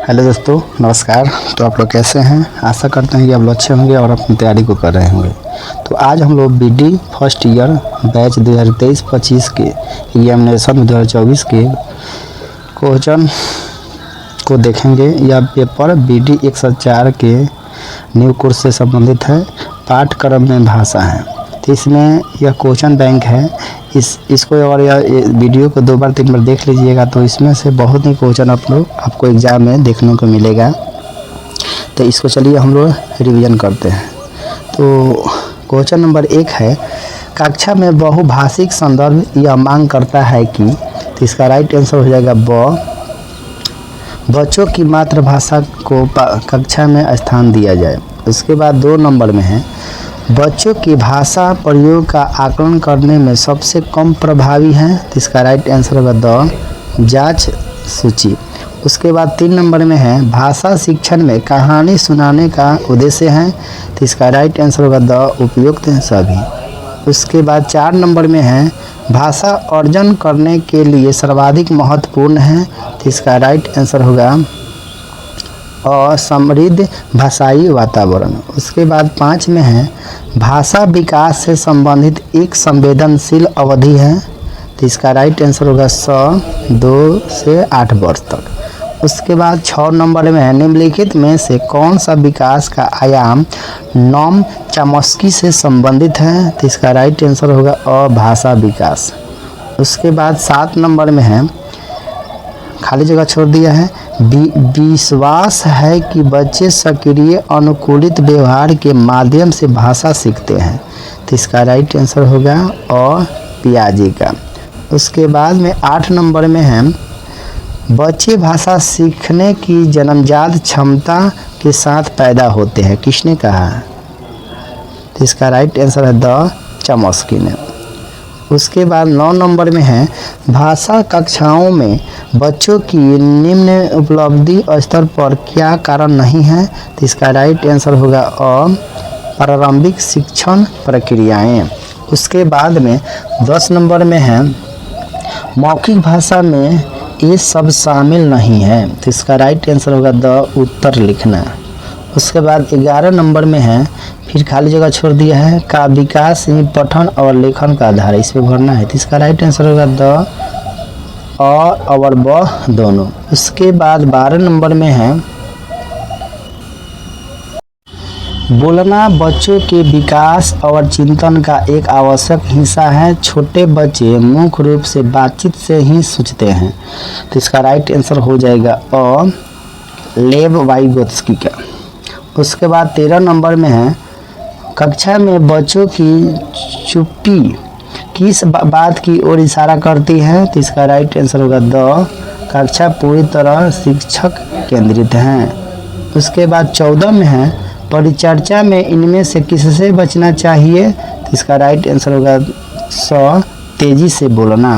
Hello दोस्तों, नमस्कार। तो आप लोग कैसे हैं? आशा करते हैं कि आप लोग अच्छे होंगे और अपनी तैयारी को कर रहे होंगे। तो आज हम लोग बीडी फर्स्ट ईयर बैच 2023-25 के एग्जामिनेशन 2024 के क्वेश्चन को देखेंगे। यह पेपर बीडी 104 के न्यू कोर्स से संबंधित है। पाठ्यक्रम में भाषा है, तो इसमें यह क्वेश्चन बैंक है। इसको और यह वीडियो को 2 बार 3 बार देख लीजिएगा, तो इसमें से बहुत ही क्वेश्चन आपको एग्जाम में देखने को मिलेगा। तो इसको चलिए हम लोग रिवीजन करते हैं। तो क्वेश्चन नंबर 1 है, कक्षा में बहुभाषिक संदर्भ यह मांग करता है कि, तो इसका राइट आंसर हो जाएगा बच्चों की मातृभाषा को कक्षा में स्थान दिया जाए। उसके बाद 2 नंबर में है, बच्चों की भाषा प्रयोग का आकलन करने में सबसे कम प्रभावी है। तो इसका राइट आंसर होगा द जांच सूची। उसके बाद 3 नंबर में है, भाषा शिक्षण में कहानी सुनाने का उद्देश्य है। तो इसका राइट आंसर होगा द उपयुक्त सभी। उसके बाद 4 नंबर में है, भाषा अर्जन करने के लिए सर्वाधिक महत्वपूर्ण है। तो इसका राइट आंसर होगा और समृद्ध भाषाई वातावरण। उसके बाद 5 में है, भाषा विकास से संबंधित एक संवेदनशील अवधि है। तो इसका राइट आंसर होगा 2 से 8 वर्ष तक। उसके बाद 6 नंबर में है, निम्नलिखित में से कौन सा विकास का आयाम नॉम चॉम्स्की से संबंधित है। तो इसका राइट आंसर होगा भाषा विकास। उसके बाद 7 नंबर में है, खाली जगह छोड़ दिया है, विश्वास है कि बच्चे सक्रिय अनुकूलित व्यवहार के माध्यम से भाषा सीखते हैं। तो इसका राइट आंसर होगा पियाजे का। उसके बाद में 8 नंबर में है, बच्चे भाषा सीखने की जन्मजात क्षमता के साथ पैदा होते हैं, किसने कहा? तो इसका राइट आंसर है द चॉम्स्की ने। उसके बाद 9 नंबर में है, भाषा कक्षाओं में बच्चों की निम्न उपलब्धि स्तर पर क्या कारण नहीं है। तो इसका राइट आंसर होगा प्रारंभिक शिक्षण प्रक्रियाएं। उसके बाद में 10 नंबर में है, मौखिक भाषा में ये सब शामिल नहीं है। तो इसका राइट आंसर होगा द उत्तर लिखना। उसके बाद 11 नंबर में है, फिर खाली जगह छोड़ दिया है, का विकास ही पठन और लेखन का आधार है, इस पे भरना है। तो इसका राइट आंसर होगा द और ब दोनों। उसके बाद 12 नंबर में है, बोलना बच्चों के विकास और चिंतन का एक आवश्यक हिस्सा है। छोटे बच्चे मुख्य रूप से बातचीत से ही सूझते हैं। तो इसका राइट आंसर हो जाएगा लेव वाइगोत्स्की का। उसके बाद 13 नंबर में है, कक्षा में बच्चों की चुप्पी किस बात की ओर इशारा करती है। तो इसका राइट आंसर होगा द कक्षा पूरी तरह शिक्षक केंद्रित है। उसके बाद 14 में है, परिचर्चा में इनमें से किससे बचना चाहिए। तो इसका राइट आंसर होगा तेजी से बोलना।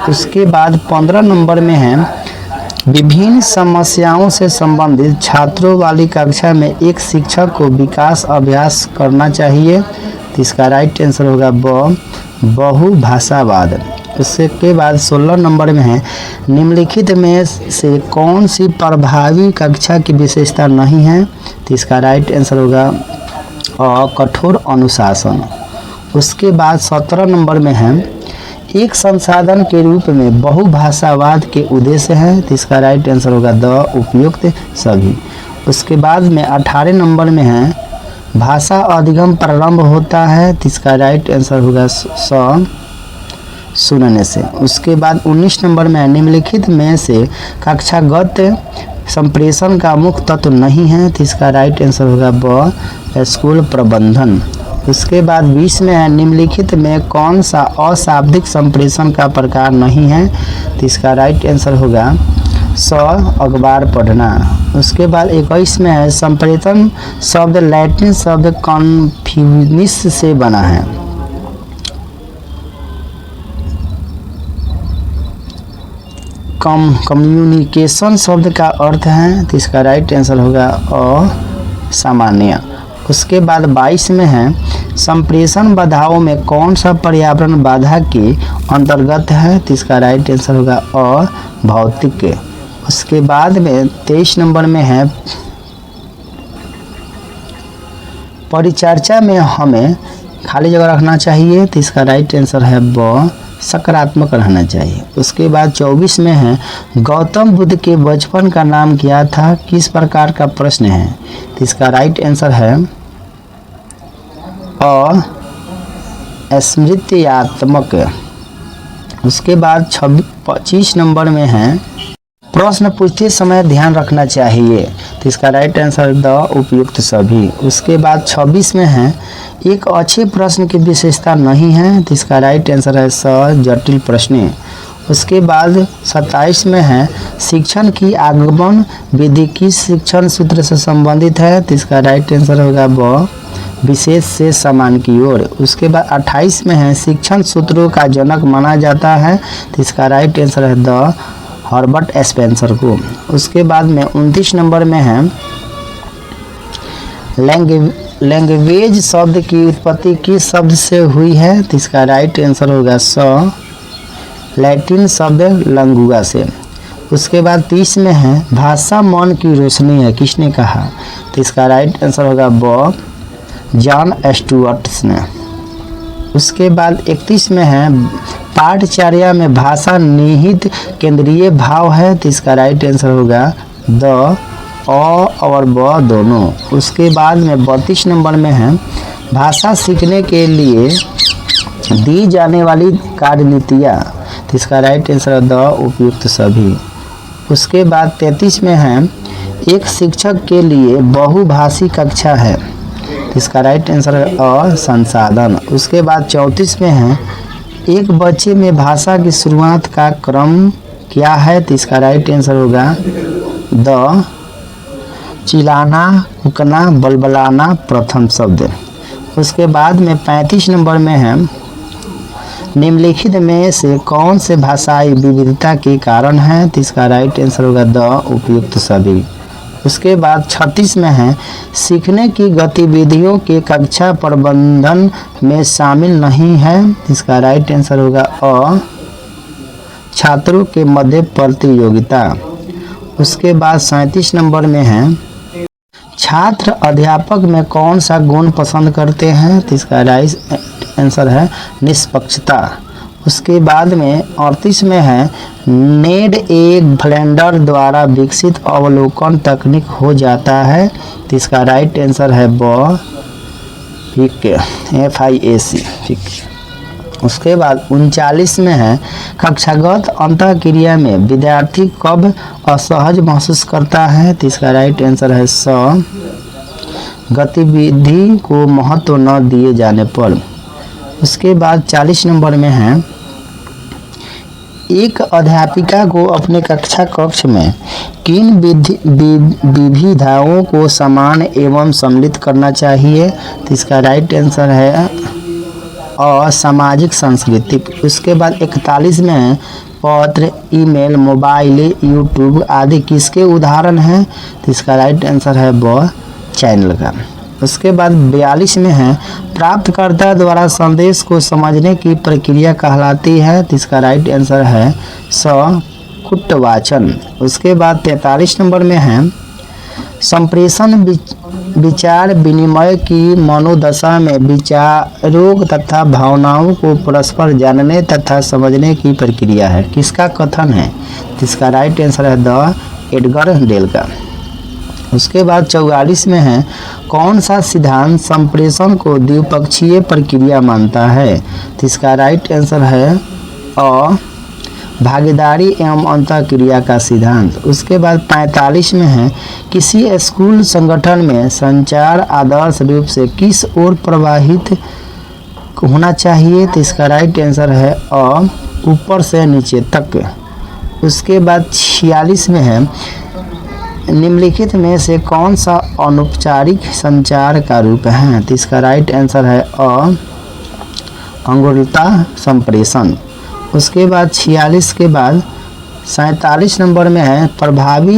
उसके बाद 15 नंबर में है, विभिन्न समस्याओं से संबंधित छात्रों वाली कक्षा में एक शिक्षक को विकास अभ्यास करना चाहिए। तो इसका राइट आंसर होगा बहुभाषावाद। उसके बाद 16 नंबर में है, निम्नलिखित में से कौन सी प्रभावी कक्षा की विशेषता नहीं है। तो इसका राइट आंसर होगा कठोर अनुशासन। उसके बाद 17 नंबर में है, एक संसाधन के रूप में बहुभाषावाद के उद्देश्य है। तो इसका राइट आंसर होगा द उपयुक्त सभी। उसके बाद में 18 नंबर में है, भाषा अधिगम प्रारंभ होता है। तो इसका राइट आंसर होगा सुनने से। उसके बाद 19 नंबर में, निम्नलिखित में से कक्षागत संप्रेषण का मुख्य तत्व नहीं है। तो इसका राइट आंसर होगा स्कूल प्रबंधन। उसके बाद 20 में है, निम्नलिखित में कौन सा अशाब्दिक संप्रेषण का प्रकार नहीं है। तो इसका राइट आंसर होगा अखबार पढ़ना। उसके बाद 21 में है, संप्रेषण शब्द लैटिन शब्द कॉन्फ्यूनिस से बना है। कम्युनिकेशन शब्द का अर्थ है। तो इसका राइट आंसर होगा असामान्य। उसके बाद 22 में है, संप्रेषण बाधाओं में कौन सा पर्यावरण बाधा के अंतर्गत है। तो इसका राइट आंसर होगा अभौतिक। उसके बाद में 23 नंबर में है परिचर्चा में हमें खाली जगह रखना चाहिए, तो इसका राइट आंसर है ब, सकारात्मक रहना चाहिए। उसके बाद 24 में है गौतम बुद्ध के बचपन का नाम क्या था, किस प्रकार का प्रश्न है, तो इसका राइट आंसर है स्मृत्यात्मक। उसके बाद 25 नंबर में है प्रश्न पूछते समय ध्यान रखना चाहिए, तो इसका राइट आंसर द उपयुक्त सभी। उसके बाद 26 में है एक अच्छे प्रश्न की विशेषता नहीं है, तो इसका राइट आंसर है स, जटिल प्रश्न। उसके बाद 27 में है शिक्षण की आगमन विधि किस शिक्षण सूत्र से संबंधित है, तो इसका राइट आंसर होगा ब, विशेष से समान की ओर। उसके बाद 28 में है शिक्षण सूत्रों का जनक माना जाता है, तो इसका राइट आंसर है द, हर्बर्ट स्पेंसर को। उसके बाद में 29 नंबर में है लैंग्वेज शब्द की उत्पत्ति किस शब्द से हुई है, तो इसका राइट आंसर होगा स, लैटिन शब्द लंगुआ से। उसके बाद 30 में है भाषा मन की रोशनी है, किसने कहा, तो इसका राइट आंसर होगा ब, जॉन स्टुअर्ट ने। उसके बाद 31 में है पाठचर्या में भाषा निहित केंद्रीय भाव है, तो इसका राइट आंसर होगा द, और ब दोनों। उसके बाद में 32 नंबर में है भाषा सीखने के लिए दी जाने वाली कार्यनीतियाँ, तो इसका राइट आंसर है द, उपयुक्त सभी। उसके बाद 33 में है एक शिक्षक के लिए बहुभाषी कक्षा है, तो इसका राइट आंसर है संसाधन। उसके बाद 34 में है एक बच्चे में भाषा की शुरुआत का क्रम क्या है, तो इसका राइट आंसर होगा द, चिल्लाना, कूकना, बलबलाना प्रथम शब्द। उसके बाद में 35 नंबर में है निम्नलिखित में से कौन से भाषाई विविधता के कारण है, तो इसका राइट आंसर होगा द, उपयुक्त सभी। उसके बाद 36 में है सीखने की गतिविधियों के कक्षा प्रबंधन में शामिल नहीं है, इसका राइट आंसर होगा अ, छात्रों के मध्य प्रतियोगिता। उसके बाद 37 नंबर में है छात्र अध्यापक में कौन सा गुण पसंद करते हैं, तो इसका राइट आंसर है निष्पक्षता। उसके बाद में 38 में है नेड एक ब्लेंडर द्वारा विकसित अवलोकन तकनीक हो जाता है, तो इसका राइट आंसर है ब, ठीक है, FIAC, ठीक। उसके बाद 39 में है कक्षागत अंतःक्रिया में विद्यार्थी कब असहज महसूस करता है, तो इसका राइट आंसर है स, गतिविधि को महत्व न दिए जाने पर। उसके बाद 40 नंबर में है एक अध्यापिका को अपने कक्षा कक्ष में किन विविधताओं को समान एवं सम्मिलित करना चाहिए, तो इसका राइट आंसर है असामाजिक सांस्कृतिक। उसके बाद 41 में है पत्र, ईमेल, मोबाइल, यूट्यूब आदि किसके उदाहरण हैं, तो इसका राइट आंसर है ब, चैनल का। उसके बाद 42 में है प्राप्तकर्ता द्वारा संदेश को समझने की प्रक्रिया कहलाती है, तो इसका राइट आंसर है स, कुटवाचन। उसके बाद 43 नंबर में है संप्रेषण विचार विनिमय की मनोदशा में विचारों तथा भावनाओं को परस्पर जानने तथा समझने की प्रक्रिया है, किसका कथन है, तो इसका राइट आंसर है द, एडगर डेल का। उसके बाद 44 में है कौन सा सिद्धांत संप्रेषण को द्विपक्षीय प्रक्रिया मानता है, तो इसका राइट आंसर है अ, भागीदारी एवं अंतःक्रिया का सिद्धांत। उसके बाद 45 में है किसी स्कूल संगठन में संचार आदर्श रूप से किस ओर प्रवाहित होना चाहिए, तो इसका राइट आंसर है अ, ऊपर से नीचे तक। उसके बाद 46 में है निम्नलिखित में से कौन सा अनौपचारिक संचार का रूप है, तो इसका राइट आंसर है अ, अंगुलता संप्रेषण। उसके बाद 46 के बाद 47 नंबर में है प्रभावी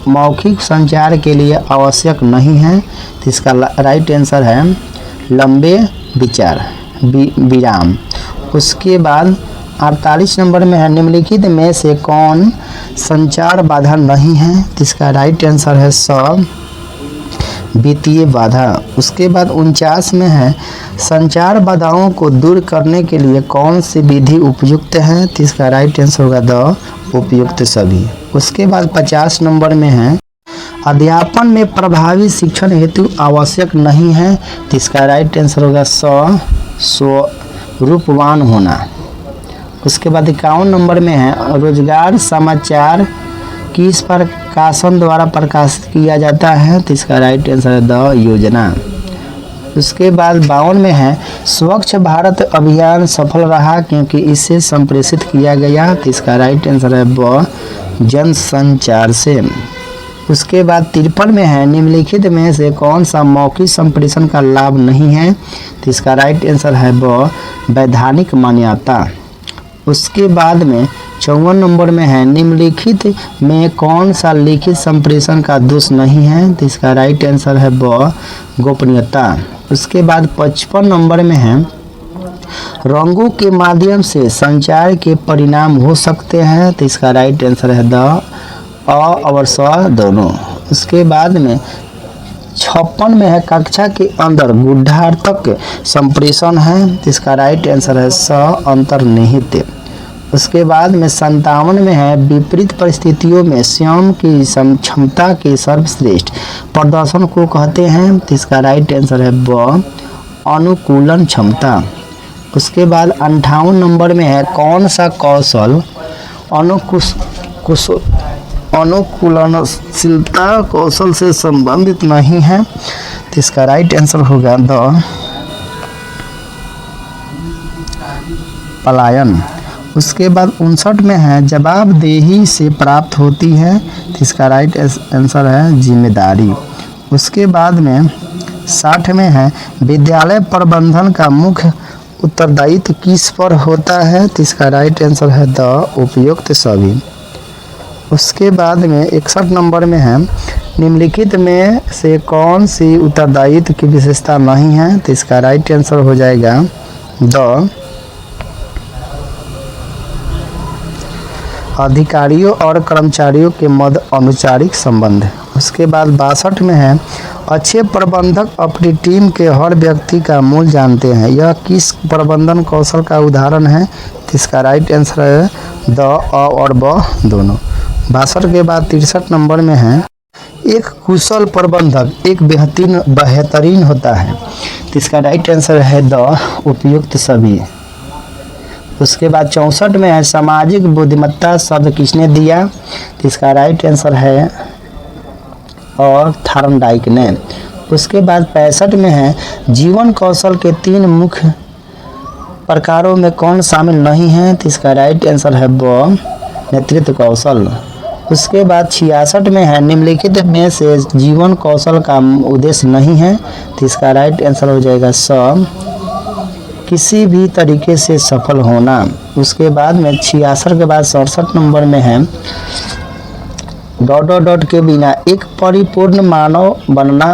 मौखिक संचार के लिए आवश्यक नहीं है, तो इसका राइट आंसर है लंबे विचार विराम। उसके बाद 48 नंबर में है निम्नलिखित में से कौन संचार बाधा नहीं है, तो इसका राइट आंसर है स वित्तीय बाधा। उसके बाद 49 में है संचार बाधाओं को दूर करने के लिए कौन सी विधि उपयुक्त है, तो इसका राइट आंसर होगा द उपयुक्त सभी। उसके बाद 50 नंबर में है अध्यापन में प्रभावी शिक्षण हेतु आवश्यक नहीं है, तो इसका राइट आंसर होगा स्वरूपवान होना। उसके बाद 51 नंबर में है रोजगार समाचार किस प्रकाशन द्वारा प्रकाशित किया जाता है, तो इसका राइट आंसर है द योजना। उसके बाद 52 में है स्वच्छ भारत अभियान सफल रहा क्योंकि इसे संप्रेषित किया गया, तो इसका राइट आंसर है ब जन संचार से। उसके बाद 53 में है निम्नलिखित में से कौन सा मौखिक संप्रेषण का लाभ नहीं है, तो इसका राइट आंसर है ब वैधानिक मान्यता। उसके बाद में 54 नंबर में है निम्नलिखित में कौन सा लिखित संप्रेषण का दोष नहीं है, तो इसका राइट आंसर है ब गोपनीयता। उसके बाद 55 नंबर में है रंगों के माध्यम से संचार के परिणाम हो सकते हैं, तो इसका राइट आंसर है द अ और स दोनों। उसके बाद में 56 में है कक्षा के अंदर गूढ़ार्थक संप्रेषण है, तो इसका राइट आंसर है स अंतर्निहित। उसके बाद में 57 में है विपरीत परिस्थितियों में स्वयं की क्षमता के सर्वश्रेष्ठ प्रदर्शन को कहते हैं, तो इसका राइट आंसर है ब अनुकूलन क्षमता। उसके बाद 58 नंबर में है कौन सा कौशल अनुकूलनशीलता कौशल से संबंधित नहीं है, तो इसका राइट आंसर होगा द पलायन। उसके बाद 59 में है जवाबदेही से प्राप्त होती है, तो इसका राइट आंसर है जिम्मेदारी। उसके बाद में 60 में है विद्यालय प्रबंधन का मुख्य उत्तरदायित्व किस पर होता है, तो इसका राइट आंसर है द उपयुक्त सभी। उसके बाद में 61 नंबर में है निम्नलिखित में से कौन सी उत्तरदायित्व की विशेषता नहीं है, तो इसका राइट आंसर हो जाएगा द अधिकारियों और कर्मचारियों के मध्य अनौपचारिक संबंध। उसके बाद 62 में है अच्छे प्रबंधक अपनी टीम के हर व्यक्ति का मूल्य जानते हैं, यह किस प्रबंधन कौशल का उदाहरण है, तो इसका राइट आंसर है द अ और ब दोनों। 62 के बाद 63 नंबर में है एक कुशल प्रबंधक एक बेहतरीन होता है, तो इसका राइट आंसर है द उपयुक्त सभी। उसके बाद 64 में है सामाजिक बुद्धिमत्ता शब्द किसने दिया, तो इसका राइट आंसर है और थॉर्नडाइक ने। उसके बाद 65 में है जीवन कौशल के 3 मुख्य प्रकारों में कौन शामिल नहीं है, तो इसका राइट आंसर है ब नेतृत्व कौशल। उसके बाद 66 में है निम्नलिखित में से जीवन कौशल का उद्देश्य नहीं है, तो इसका राइट आंसर हो जाएगा स किसी भी तरीके से सफल होना। उसके बाद में 66 के बाद 67 नंबर में है डॉट के बिना एक परिपूर्ण मानव बनना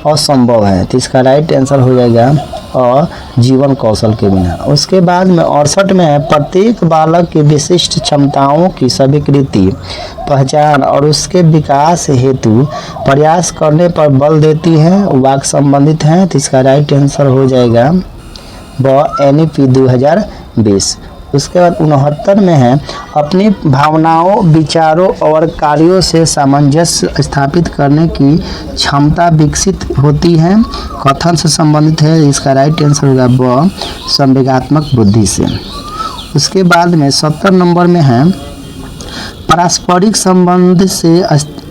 असंभव है, तो इसका राइट आंसर हो जाएगा और जीवन कौशल के बिना। उसके बाद में 68 में है प्रत्येक बालक की विशिष्ट क्षमताओं की स्वीकृति पहचान और उसके विकास हेतु प्रयास करने पर बल देती है, वाक्य संबंधित है, तो इसका राइट आंसर हो जाएगा ब NEP 2020। उसके बाद 69 में है अपनी भावनाओं विचारों और कार्यों से सामंजस्य स्थापित करने की क्षमता विकसित होती है, कथन से संबंधित है, इसका राइट आंसर होगा ब संवेगात्मक बुद्धि से। उसके बाद में 70 नंबर में है पारस्परिक संबंध से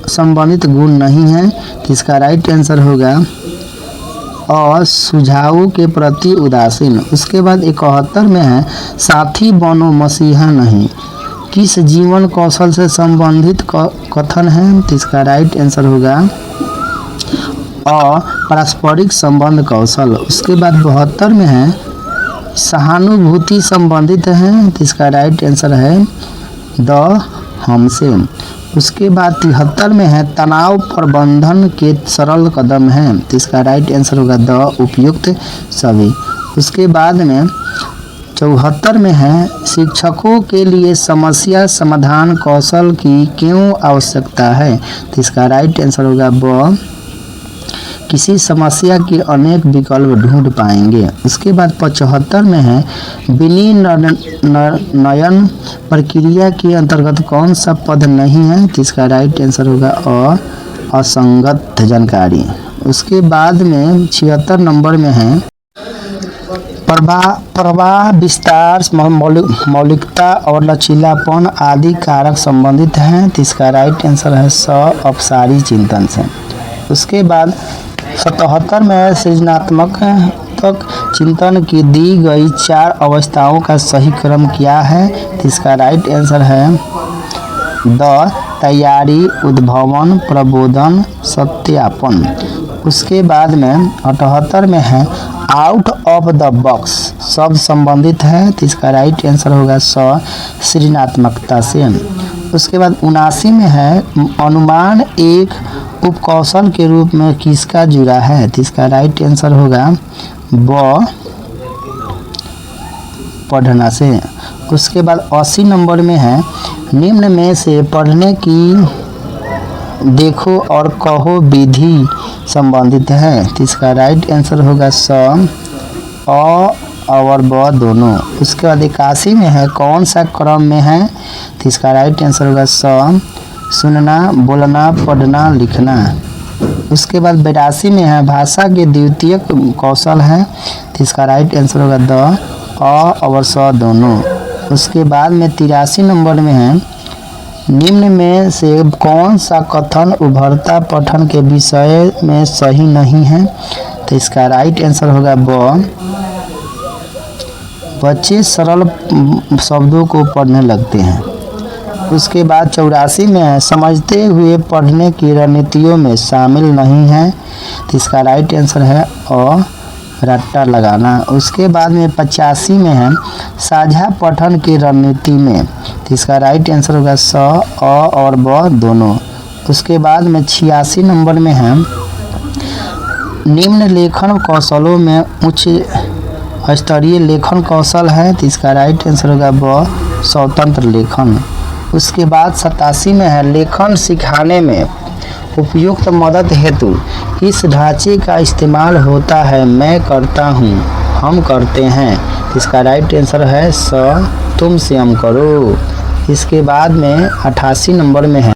संबंधित गुण नहीं है, तो इसका राइट आंसर होगा और सुझावों के प्रति उदासीन। उसके बाद 71 में है साथी बनो मसीहा नहीं, किस जीवन कौशल से संबंधित कथन है, तो इसका राइट आंसर होगा और पारस्परिक संबंध कौशल। उसके बाद 72 में है सहानुभूति संबंधित है, तो इसका राइट आंसर है द हमसे। उसके बाद 73 में है तनाव प्रबंधन के सरल कदम हैं, तो इसका राइट आंसर होगा द उपयुक्त सभी। उसके बाद में 74 में है शिक्षकों के लिए समस्या समाधान कौशल की क्यों आवश्यकता है। तो इसका राइट आंसर होगा ब, किसी समस्या के अनेक विकल्प ढूंढ पाएंगे। उसके बाद 75 में है विनिर्णय प्रक्रिया के अंतर्गत कौन सा पद नहीं है। तो इसका राइट आंसर होगा असंगत जानकारी। उसके बाद में 76 नंबर में है प्रवाह विस्तार मौलिकता और लचीलापन आदि कारक संबंधित हैं। तो इसका राइट आंसर है अपसारी चिंतन से। उसके बाद 77 में सृजनात्मक चिंतन की दी गई 4 अवस्थाओं का सही क्रम क्या है। तो इसका राइट आंसर है तैयारी, उद्भावन, प्रबोधन, सत्यापन। उसके बाद में 78 में है आउट ऑफ द बॉक्स शब्द संबंधित है। तो इसका राइट आंसर होगा सृजनात्मकता से। उसके बाद 79 में है अनुमान एक उपकौशल के रूप में किसका जुड़ा है। तो इसका राइट आंसर होगा ब, पढ़ना से। उसके बाद 80 नंबर में है निम्न में से पढ़ने की देखो और कहो विधि संबंधित है। तो इसका राइट आंसर होगा अ और ब दोनों। उसके बाद 81 में है कौन सा क्रम में है। तो इसका राइट आंसर होगा सुनना, बोलना, पढ़ना, लिखना। उसके बाद 82 में है भाषा के द्वितीय कौशल है। तो इसका राइट आंसर होगा द, अ और स दोनों। उसके बाद में 83 नंबर में है निम्न में से कौन सा कथन उभरता पठन के विषय में सही नहीं है। तो इसका राइट आंसर होगा ब, बच्चे सरल शब्दों को पढ़ने लगते हैं। उसके बाद 84 में है समझते हुए पढ़ने की रणनीतियों में शामिल नहीं है। तो इसका राइट आंसर है अ, रट्टा लगाना। उसके बाद में 85 में है साझा पठन की रणनीति में। तो इसका राइट आंसर होगा अ और ब दोनों। उसके बाद में 86 नंबर में है निम्न लेखन कौशलों में उच्च स्तरीय लेखन कौशल है। तो इसका राइट आंसर होगा ब, स्वतंत्र लेखन। उसके बाद 87 में है लेखन सिखाने में उपयुक्त मदद हेतु इस ढांचे का इस्तेमाल होता है। मैं करता हूँ, हम करते हैं। इसका राइट आंसर है तुम से हम करो। इसके बाद में 88 नंबर में है